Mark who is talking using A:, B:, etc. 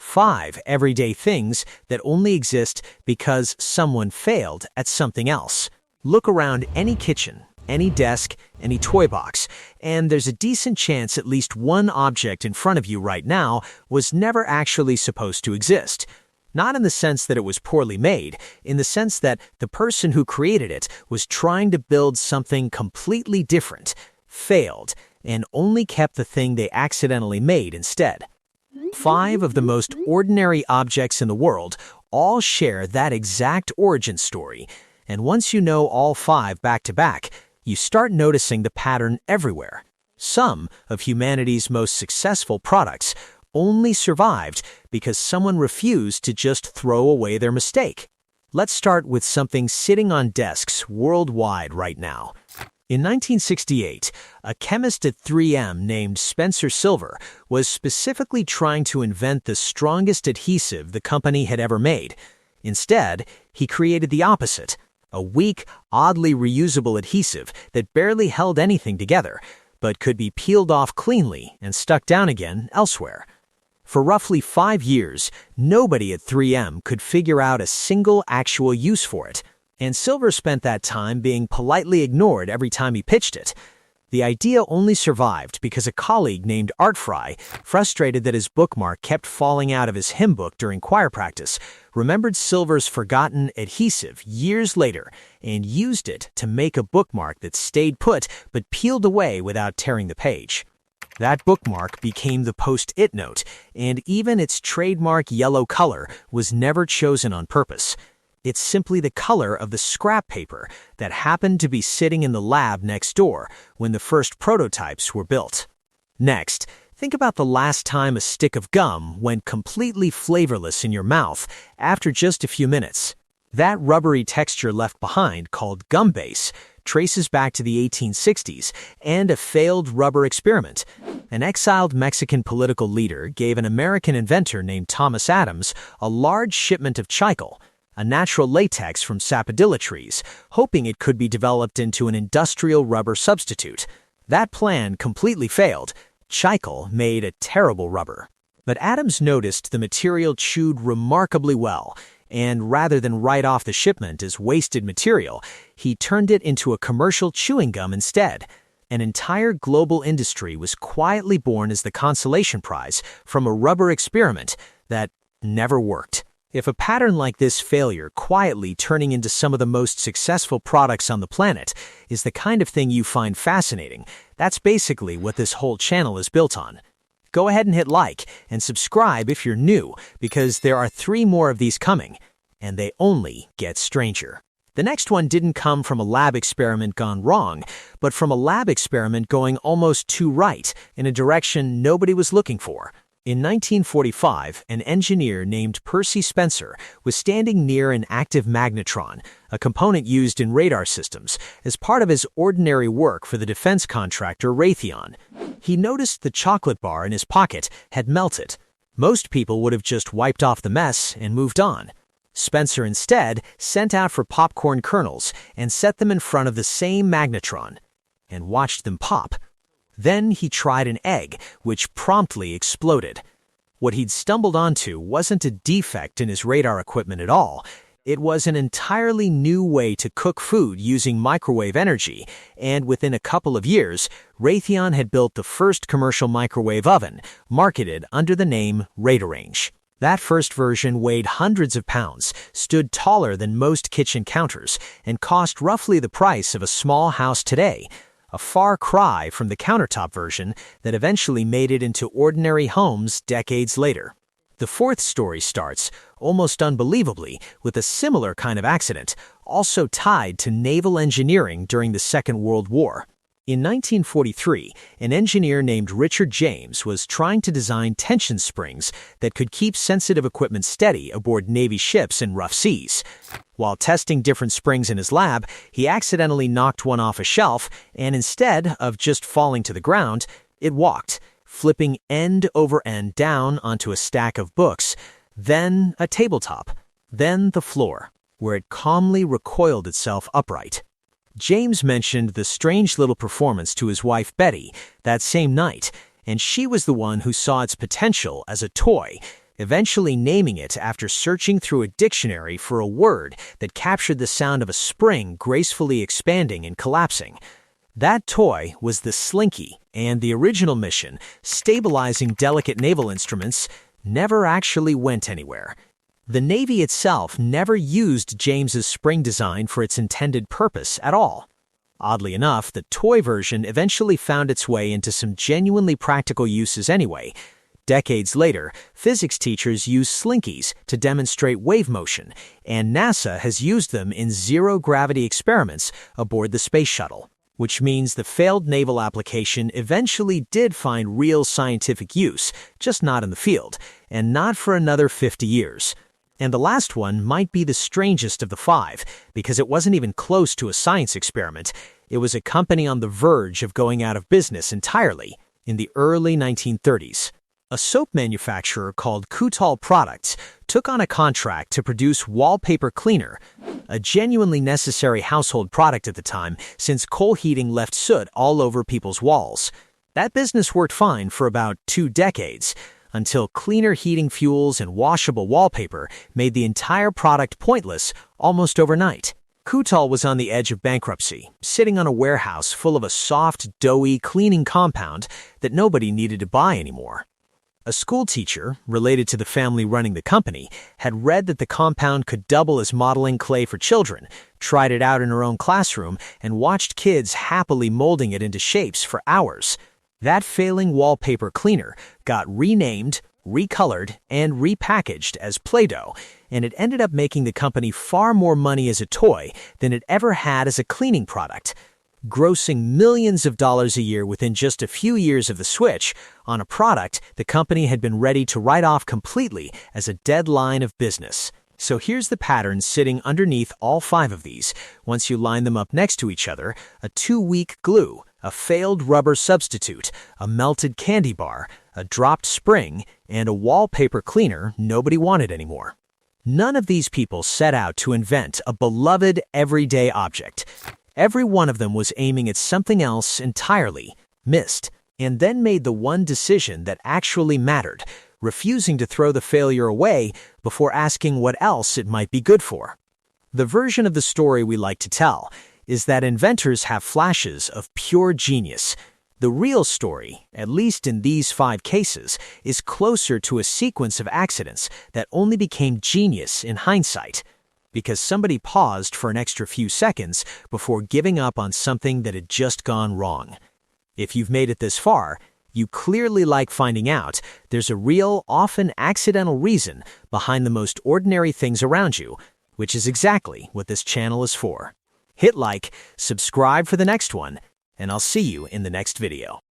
A: 5 everyday things that only exist because someone failed at something else. Look around any kitchen, any desk, any toy box, and there's a decent chance at least one object in front of you right now was never actually supposed to exist. Not in the sense that it was poorly made, in the sense that the person who created it was trying to build something completely different, failed, and only kept the thing they accidentally made instead. 5 of the most ordinary objects in the world all share that exact origin story, and once you know all 5 back to back, you start noticing the pattern everywhere. Some of humanity's most successful products only survived because someone refused to just throw away their mistake. Let's start with something sitting on desks worldwide right now. In 1968, a chemist at 3M named Spencer Silver was specifically trying to invent the strongest adhesive the company had ever made. Instead, he created the opposite, a weak, oddly reusable adhesive that barely held anything together, but could be peeled off cleanly and stuck down again elsewhere. For roughly 5 years, nobody at 3M could figure out a single actual use for it, and Silver spent that time being politely ignored every time he pitched it. The idea only survived because a colleague named Art Fry, frustrated that his bookmark kept falling out of his hymn book during choir practice, remembered Silver's forgotten adhesive years later and used it to make a bookmark that stayed put but peeled away without tearing the page. That bookmark became the Post-it note, and even its trademark yellow color was never chosen on purpose. It's simply the color of the scrap paper that happened to be sitting in the lab next door when the first prototypes were built. Next, think about the last time a stick of gum went completely flavorless in your mouth after just a few minutes. That rubbery texture left behind, called gum base, traces back to the 1860s and a failed rubber experiment. An exiled Mexican political leader gave an American inventor named Thomas Adams a large shipment of chicle, a natural latex from sapodilla trees, hoping it could be developed into an industrial rubber substitute. That plan completely failed. Chicle made a terrible rubber. But Adams noticed the material chewed remarkably well, and rather than write off the shipment as wasted material, he turned it into a commercial chewing gum instead. An entire global industry was quietly born as the consolation prize from a rubber experiment that never worked. If a pattern like this failure quietly turning into some of the most successful products on the planet is the kind of thing you find fascinating, that's basically what this whole channel is built on. Go ahead and hit like and subscribe if you're new, because there are 3 more of these coming, and they only get stranger. The next one didn't come from a lab experiment gone wrong, but from a lab experiment going almost too right in a direction nobody was looking for. In 1945, an engineer named Percy Spencer was standing near an active magnetron, a component used in radar systems, as part of his ordinary work for the defense contractor Raytheon. He noticed the chocolate bar in his pocket had melted. Most people would have just wiped off the mess and moved on. Spencer instead sent out for popcorn kernels and set them in front of the same magnetron, and watched them pop. Then he tried an egg, which promptly exploded. What he'd stumbled onto wasn't a defect in his radar equipment at all. It was an entirely new way to cook food using microwave energy, and within a couple of years, Raytheon had built the first commercial microwave oven, marketed under the name Radarange. That first version weighed hundreds of pounds, stood taller than most kitchen counters, and cost roughly the price of a small house today. A far cry from the countertop version that eventually made it into ordinary homes decades later. The 4th story starts, almost unbelievably, with a similar kind of accident, also tied to naval engineering during the Second World War. In 1943, an engineer named Richard James was trying to design tension springs that could keep sensitive equipment steady aboard Navy ships in rough seas. While testing different springs in his lab, he accidentally knocked one off a shelf, and instead of just falling to the ground, it walked, flipping end over end down onto a stack of books, then a tabletop, then the floor, where it calmly recoiled itself upright. James mentioned the strange little performance to his wife Betty that same night, and she was the one who saw its potential as a toy. eventually naming it after searching through a dictionary for a word that captured the sound of a spring gracefully expanding and collapsing. That toy was the Slinky, and the original mission, stabilizing delicate naval instruments, never actually went anywhere. The Navy itself never used James's spring design for its intended purpose at all. Oddly enough, the toy version eventually found its way into some genuinely practical uses anyway. Decades later, physics teachers use slinkies to demonstrate wave motion, and NASA has used them in zero-gravity experiments aboard the space shuttle, which means the failed naval application eventually did find real scientific use, just not in the field, and not for another 50 years. And the last one might be the strangest of the five, because it wasn't even close to a science experiment. It was a company on the verge of going out of business entirely in the early 1930s. A soap manufacturer called Kutal Products took on a contract to produce wallpaper cleaner, a genuinely necessary household product at the time since coal heating left soot all over people's walls. That business worked fine for about 2 decades, until cleaner heating fuels and washable wallpaper made the entire product pointless almost overnight. Kutal was on the edge of bankruptcy, sitting on a warehouse full of a soft, doughy cleaning compound that nobody needed to buy anymore. A school teacher, related to the family running the company, had read that the compound could double as modeling clay for children, tried it out in her own classroom, and watched kids happily molding it into shapes for hours. That failing wallpaper cleaner got renamed, recolored, and repackaged as Play-Doh, and it ended up making the company far more money as a toy than it ever had as a cleaning product, grossing millions of dollars a year within just a few years of the switch on a product the company had been ready to write off completely as a dead line of business. So here's the pattern sitting underneath all 5 of these. Once you line them up next to each other: a 2-week glue, a failed rubber substitute, a melted candy bar, a dropped spring, and a wallpaper cleaner nobody wanted anymore. None of these people set out to invent a beloved everyday object. Every one of them was aiming at something else entirely, missed, and then made the one decision that actually mattered, refusing to throw the failure away before asking what else it might be good for. The version of the story we like to tell is that inventors have flashes of pure genius. The real story, at least in these 5 cases, is closer to a sequence of accidents that only became genius in hindsight, because somebody paused for an extra few seconds before giving up on something that had just gone wrong. If you've made it this far, you clearly like finding out there's a real, often accidental reason behind the most ordinary things around you, which is exactly what this channel is for. Hit like, subscribe for the next one, and I'll see you in the next video.